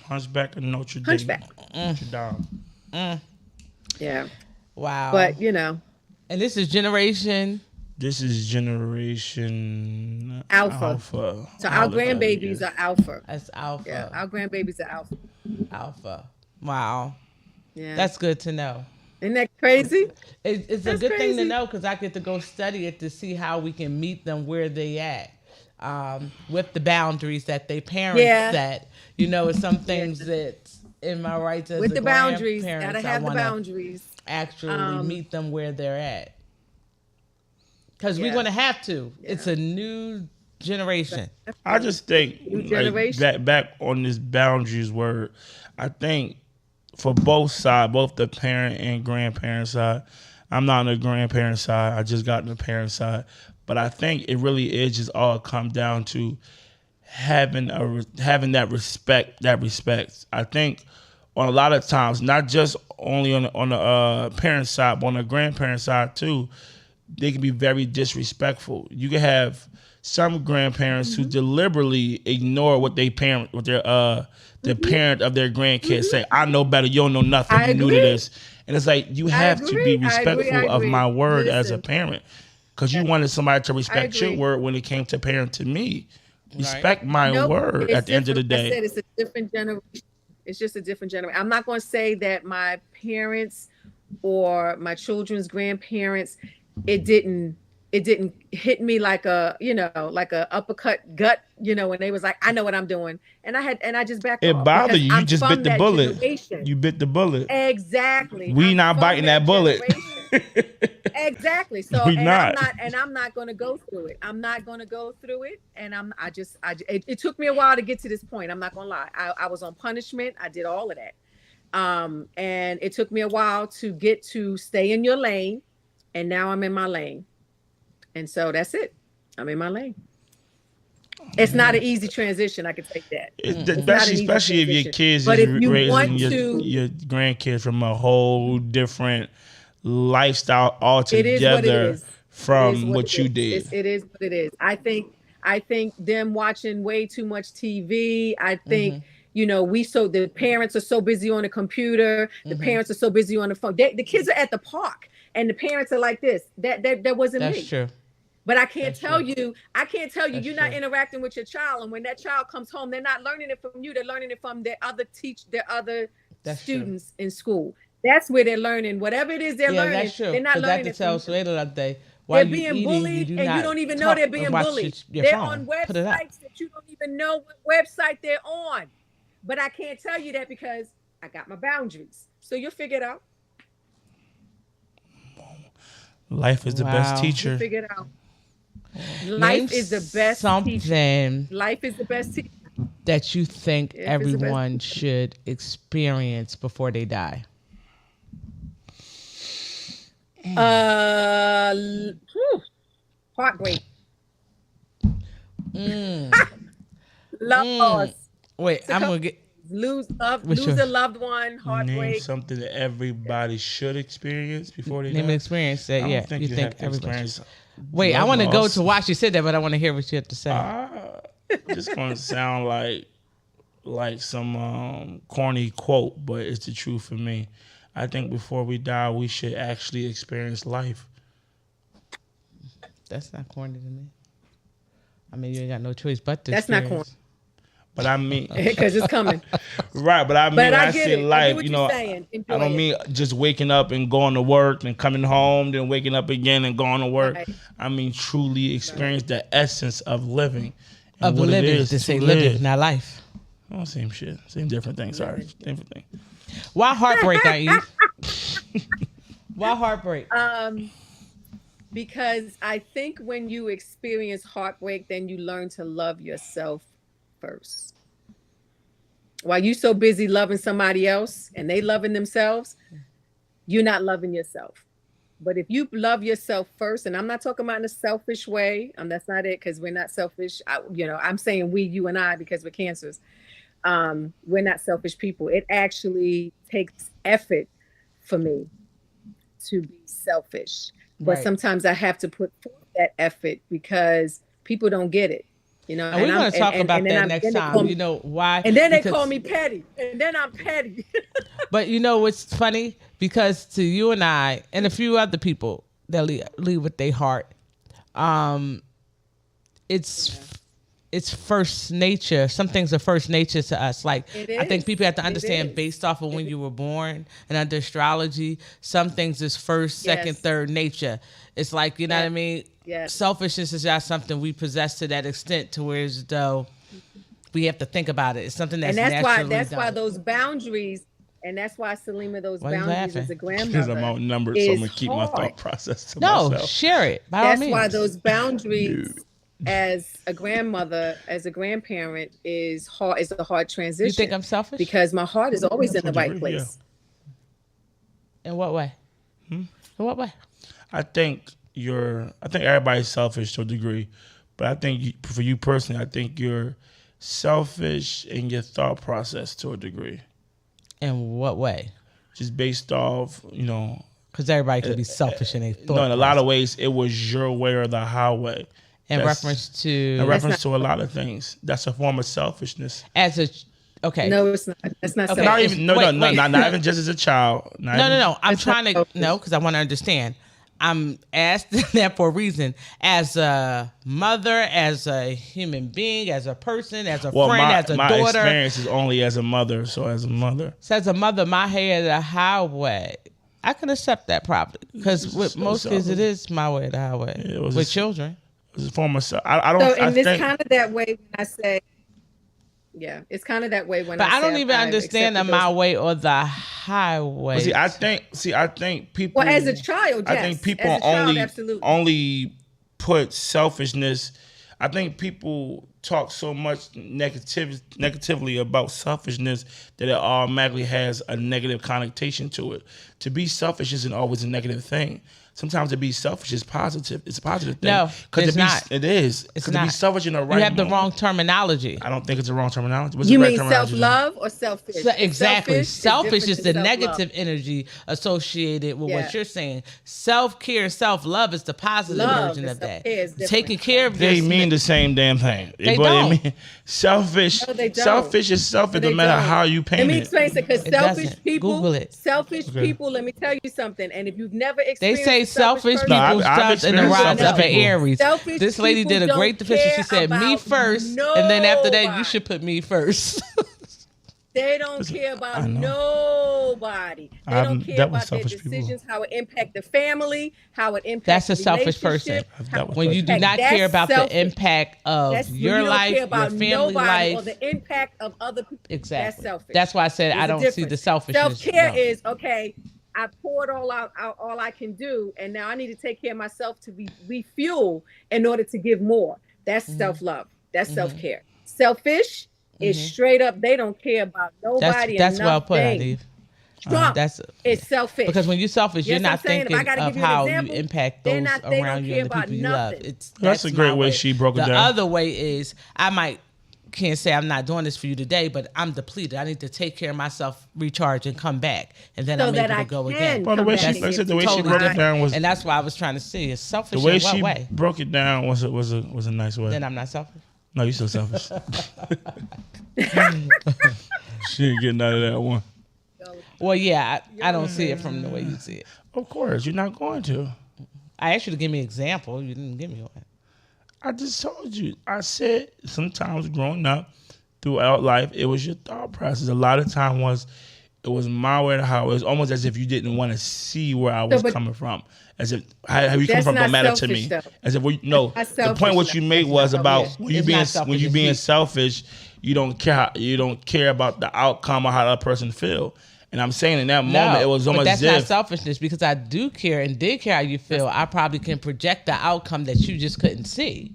Hunchback of Notre Dame. Hunchback. Notre Dame. Yeah. Wow. But, you know, and this is generation. This is generation Alpha. So our grandbabies are alpha. That's alpha. Yeah, our grandbabies are alpha. Alpha. Wow. Yeah. That's good to know. Isn't that crazy? It's a That's good thing to crazy. know because I get to go study it to see how we can meet them where they at, with the boundaries that they parents set. You know, it's some things that in my rights as With a the boundaries, grandparents, gotta I have the wanna boundaries. actually meet them where they're at. Because we're Yeah. going to have to. It's a new generation. I just think New like, generation. back on this boundaries word, I think for both sides, both the parent and grandparent side, I'm not on the grandparent side, I just got on the parent side, but I think it really is just all come down to having that respect. I think on a lot of times, not just only on the parent side, but on the grandparent side too, they can be very disrespectful. You can have some grandparents who deliberately ignore what the parent of their grandkids say. I know better. You don't know nothing. I You new to agree. this, and it's like you have to be agree. I respectful agree. of my word as a Listen. parent, because you wanted somebody to respect your agree. word when it came to parent to me. Respect my Nope, word it's at the end of the different. day. I said it's a different generation. It's just a different generation. I'm not going to say that my parents or my children's grandparents, it didn't hit me like a uppercut gut, when they was like, I know what I'm doing. And I just backed It off bothered because you. You I'm just from bit the that bullet. generation. You bit the bullet. Exactly. We I'm not from biting that bullet. generation. Exactly. So We and not. I'm not going to go through it. I'm not going to go through it. And it took me a while to get to this point. I'm not going to lie. I was on punishment. I did all of that. And it took me a while to get to stay in your lane. And now I'm in my lane. And so that's it. I'm in my lane. It's not an easy transition. I can take that. Especially if your kids But is if you raising want your grandkids from a whole different lifestyle It is what it altogether is. from what it you is. did. It is what it is. I think them watching way too much TV. I think the parents are so busy on the computer. The parents are so busy on the phone. The kids are at the park, and the parents are like this. That wasn't me. That's true. But I can't tell you. That's You're not true. interacting with your child, and when that child comes home, they're not learning it from you. They're learning it from their other students in school. That's where they're learning whatever it is they're learning. That's true. They're not learning it tell from Sway the other day. they're being bullied, and you don't even know they're being bullied. They're on websites that you don't even know what website they're on. But I can't tell you that because I got my boundaries. So you'll figure it out. Life is the best teacher. You'll figure it out. Life is the best teacher. Life is the best teacher. That you think everyone should experience before they die. Heartbreak. Loss. Wait, I'm gonna get lose a loved one. Heartbreak. Name something that everybody should experience before they die. Name an experience that I don't think you think everybody. Wait, I want to go to watch you said that, but I want to hear what you have to say. Just gonna sound like some corny quote, but it's the truth for me. I think before we die, we should actually experience life. That's not corny to me. I mean, you ain't got no choice but to. That's not corny. But I mean, because it's coming. Right, but I mean, when I say life, I don't mean just waking up and going to work and coming home, then waking up again and going to work. Right. I mean, truly experience the essence of living. Of living, to say living, not life. Oh, same shit. Same different thing. Sorry. Different thing. Why heartbreak, Eve? Why heartbreak? Because I think when you experience heartbreak, then you learn to love yourself first. While you so busy loving somebody else and they loving themselves, you're not loving yourself. But if you love yourself first, and I'm not talking about in a selfish way, that's not it, because we're not selfish. I'm saying we, you and I, because we're cancers. We're not selfish people. It actually takes effort for me to be selfish. But sometimes I have to put forth that effort because people don't get it. And we're going to talk about that next time. You know why? And then they call me petty. And then I'm petty. But you know what's funny? Because to you and I and a few other people that lead with their heart, it's first nature. Some things are first nature to us. Like, I think people have to understand based off of when you were born and under astrology, some things is first, second, third nature. It's like, you know what I mean? Yes. Selfishness is just something we possess to that extent to where as though we have to think about it. It's something that's naturally that's done. Why those boundaries, and that's why Salima, those boundaries as a grandmother. Because I'm outnumbered, so I'm going to keep my thought process to myself. No, share it. That's why those boundaries as a grandmother, as a grandparent is hard. It's a hard transition. You think I'm selfish? Because my heart is always in the right place. Yeah. In what way? In what way? I think everybody's selfish to a degree, but I think for you personally, I think you're selfish in your thought process to a degree. In what way? Just based off, because everybody can be selfish in their thought. No, in a lot of ways, it was your way or the highway. In reference to a lot of things. That's a form of selfishness. Okay. No, it's not. It's not. Okay. Not even. Not even just as a child. No. I'm trying to because I want to understand. I'm asking that for a reason. As a mother, as a human being, as a person, as a friend, as a daughter. My experience is only as a mother. So as a mother, my way or the highway. I can accept that probably because with most kids, it is my way or the highway. With children, it's a form of. I don't. So, and it's kind of that way when I say. Yeah, it's kind of that way when. But I don't even understand the my way or the highway. See, I think people. Well, as a child, yes. I think people only put selfishness. I think people talk so much negatively about selfishness that it automatically has a negative connotation to it. To be selfish isn't always a negative thing. Sometimes to be selfish is positive. It's a positive thing. No, it's not. It is. It's not. To be selfish in the right You have the wrong terminology. I don't think it's the wrong terminology. What's you the right mean terminology? self-love or selfish? Exactly. Selfish is the negative love. Energy associated with what you're saying. Self-care, self-love is the positive version of that. Taking care of They mean the same damn thing. They don't. Selfish. No, they don't. Selfish is selfish no matter how you paint it. Let me explain it, because selfish people. Google it. Selfish people. Let me tell you something. And if you've never experienced, they say selfish people start in the rise of an Aries. Selfish this lady did a great definition. She said, "Me first," and then after that, nobody. you should put me first. They don't care about nobody. They don't care about their decisions, how it impact the family, how it impacts. That's a selfish person. When you do not care about the impact of your life, your family life, or the impact of other people. Exactly. That's selfish. That's why I said I don't see the selfishness. Self-care is okay. I poured all all I can do, and now I need to take care of myself to refuel in order to give more. That's self-love. That's self-care. Selfish is straight up. They don't care about nobody. That's well put, Adib. Trump is selfish. Because when you're selfish, you're not thinking of how you impact those around you and the people you love. That's a great way she broke it down. The other way is can't say I'm not doing this for you today, but I'm depleted. I need to take care of myself, recharge, and come back, and then I'm able to go again. Well, the way she broke it down was, and that's why I was trying to see is selfish. The way in what way? Broke it down was a nice way. Then I'm not selfish. No, you're still selfish. She ain't getting out of that one. Well, yeah, I don't see it from the way you see it. Of course, you're not going to. I asked you to give me an example. You didn't give me one. I just told you. I said sometimes growing up, throughout life, it was your thought process. A lot of time it was my way to how it was almost as if you didn't want to see where I was coming from. As if how you come from don't matter to me. As if the point what you made was about when you being selfish, you don't care about the outcome or how that person feel. And I'm saying in that moment, it was almost as if. But that's not selfishness, because I do care and did care how you feel. I probably can project the outcome that you just couldn't see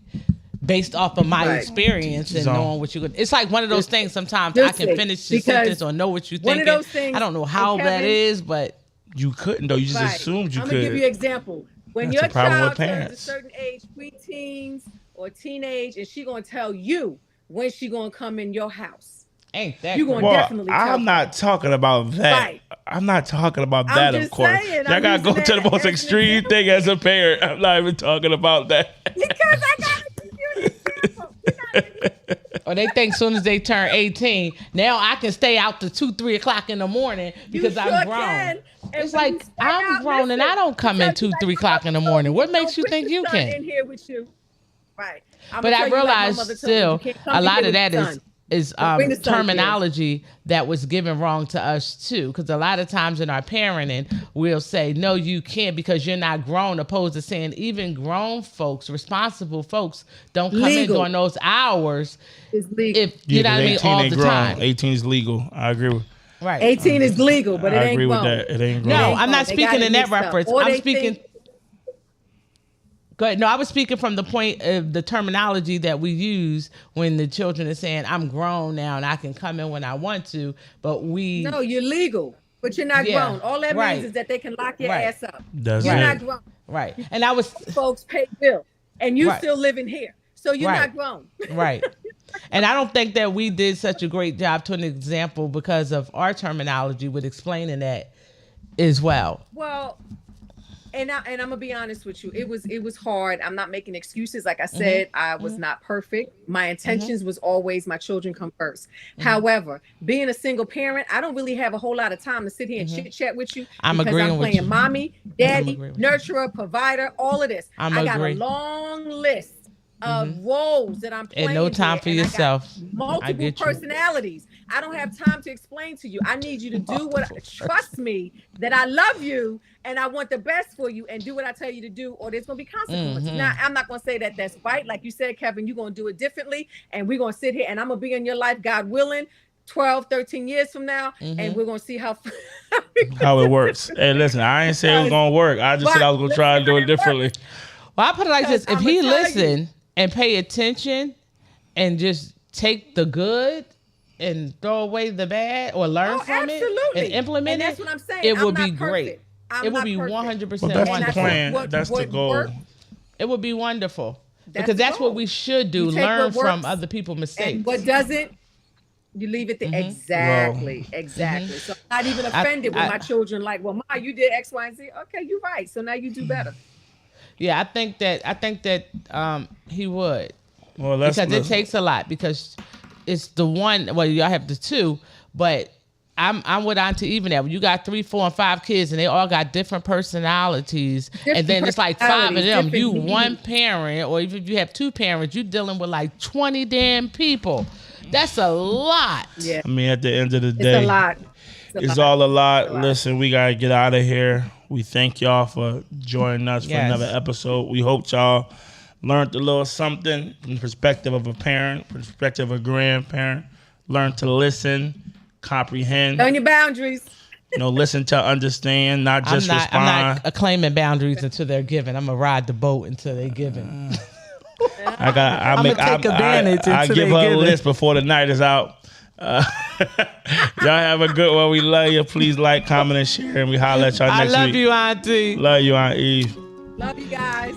based off of my experience and knowing what you could. It's like one of those things sometimes I can finish the sentence or know what you're thinking. One of those things, I don't know how that is, but. You couldn't, though. You just assumed you could. I'm going to give you an example. When your child turns a certain age, preteens or teenage, and she going to tell you when she going to come in your house. Ain't that you going to definitely tell I'm not talking about that. Right. I'm not talking about that, of course. Y'all got to go to the most extreme thing as a parent. I'm not even talking about that. Because I got to give you an example. Or they think as soon as they turn 18, now I can stay out to 2-3 o'clock in the morning because I'm grown. It's like I'm grown and I don't come in 2-3 o'clock in the morning. What makes you think you can? In here with you, right? But I realize still a lot of that is terminology that was given wrong to us too, because a lot of times in our parenting we'll say no you can't because you're not grown, opposed to saying even grown folks, responsible folks don't come in during those hours. It's legal. If you know what I mean, all the time. 18 is legal. I agree with. Right. 18 is legal, but it ain't grown. I agree with that. It ain't grown. No, I'm not speaking in that reference. I'm speaking. Go ahead. No, I was speaking from the point of the terminology that we use when the children are saying, I'm grown now and I can come in when I want to, but No, you're legal, but you're not grown. All that means is that they can lock your ass up. You're not grown. Right. And I was... Folks pay bills and you still living here. So you're not grown. Right. And I don't think that we did such a great job to an example because of our terminology with explaining that as well. Well... And I'm gonna be honest with you. It was hard. I'm not making excuses. Like I said, I was not perfect. My intentions was always my children come first. However, being a single parent, I don't really have a whole lot of time to sit here and chit chat with you. I'm agreeing with you. I'm playing mommy, daddy, nurturer, provider, all of this. I got a long list of roles that I'm playing. And no time for yourself. Multiple personalities. I don't have time to explain to you. I need you to do trust me that I love you and I want the best for you and do what I tell you to do, or there's going to be consequences. Now, I'm not going to say that that's right. Like you said, Kevin, you're going to do it differently. And we're going to sit here and I'm going to be in your life, God willing, 12, 13 years from now. And we're going to see how it works. Hey, listen, I ain't say it was going to work. I just said I was going to try and do it differently. Well, I put it like this. If he listen and pay attention and just take the good and throw away the bad or learn from it and implement that's what I'm saying. It would be great. It would be 100% well, that's the plan. That's the goal. It would be wonderful because that's what we should do. Learn from other people's mistakes. And what doesn't, you leave it there. Exactly. So I'm not even offended with my children. Like, well, Ma, you did X, Y, and Z. Okay, you're right. So now you do better. Yeah, I think that he would. Well, because it takes a lot because it's the one. Well, y'all have the two, but I'm with Auntie even that when you got 3, 4, and 5 kids and they all got different personalities, and then it's like 5 of them. You one parent, or even if you have 2 parents, you dealing with like 20 damn people. That's a lot. Yeah, I mean, at the end of the it's day, a lot. it's all a lot. Listen, we gotta get out of here. We thank y'all for joining us for another episode. We hope y'all learned a little something from the perspective of a parent, perspective of a grandparent. Learn to listen, comprehend. On your boundaries. Listen to understand, not just respond. I'm not claiming boundaries until they're given. I'm gonna ride the boat until they're given. I'm gonna take advantage. I give her a list before the night is out. Y'all have a good one. We love you. Please like, comment, and share, and we holler at y'all next week. I love you, Auntie. Love you, Aunt Eve. Love you guys.